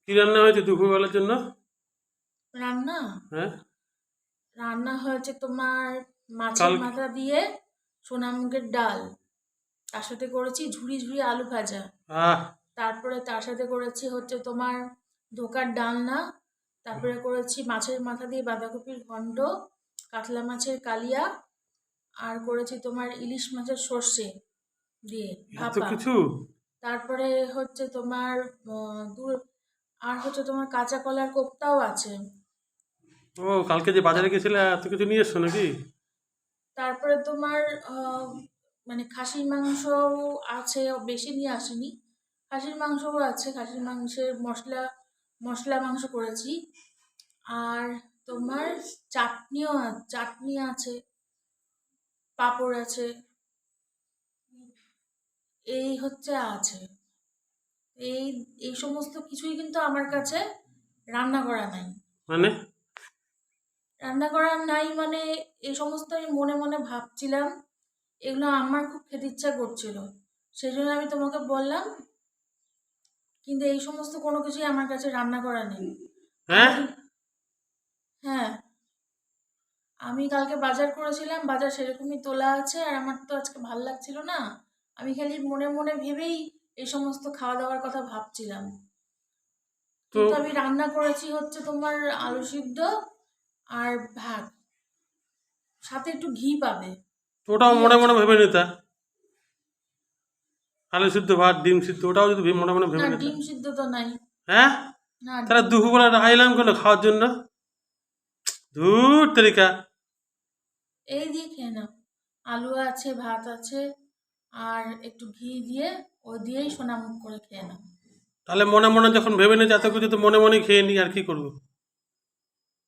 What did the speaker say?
কি রান্না হয়েছে দুপুরবেলার জন্য? রান্না হ্যাঁ। রান্না হয়েছে তোমার মাছের কাল মাথা দিয়ে সোনা মুগের ডাল। তার সাথে করেছি ঝুরি ঝুরি আলু ভাজা। আহ তারপরে তার সাথে করেছি হচ্ছে তোমার ধোকার ডালনা। তারপরে করেছি মাছের মাথা দিয়ে বাঁধাকপির ঘন্ট, কাতলা মাছের কালিয়া, আর করেছি তোমার ইলিশ মাছের সর্ষে দিয়ে এত ভাপা। কিছু? তারপরে হচ্ছে তোমার আর হচ্ছে তোমার কাঁচা কলার কোপ্তাও আছে। ও, কালকে যে বাজারে গেছিলে এত কিছু নিয়ে এসছো নাকি? তারপরে তোমার মানে খাসির মাংস আছে, বেশি নিয়ে আসেনি। খাসির মাংসও আছে, খাসির মাংসের মশলা মশলা মাংস করেছি। আর তোমার চাটনি আছে, পাঁপড় আছে, এই হচ্ছে আছে। এই এই সমস্ত কিছুই কিন্তু আমার কাছে রান্না করা নাই। মানে? রান্না করা নাই মানে এই সমস্ত আমি মনে মনে ভাবছিলাম, এগুলো আমার খুব খেতে ইচ্ছা করছিল, সেই জন্য আমি তোমাকে বললাম। কিন্তু এই সমস্ত কোনো কিছুই আমার কাছে রান্না করা নেই। হ্যাঁ। আমি হ্যাঁ, আমি কালকে বাজার করেছিলাম, বাজার সেরকমই তোলা আছে, আর আমার তো আজকে ভাল লাগছিল না। আমি খালি মনে মনে ভেবেই এই সমস্ত খাওয়া দাওয়ার কথা ভাবছিলাম। তো কিন্তু আমি রান্না করেছি হচ্ছে তোমার আলু সিদ্ধ আর ভাত, সাথে একটু ঘি পাবে। ওটাও ঘি মনে আছে। মনে ভেবে নিতা। আলু সিদ্ধ ভাত ডিম সিদ্ধ ওটাও যদি মনে মনে না, ভেবে নিতা। ডিম সিদ্ধ তো নাই। হ্যাঁ। না, তাহলে ডিম নাই। দুপুরবেলা আইলাম কেন খাওয়ার জন্য? ধুর তরিকা। এই দিয়ে খেয়ে নাও। আলু আছে, ভাত আছে, আর একটু ঘি দিয়ে ও দিয়েই সোনামুখ করে খেয়ে নাও। তাহলে মনে মনে যখন ভেবে নিয়েছি এত কিছু, তো মনে মনেই খেয়ে নি, আর কি করবো?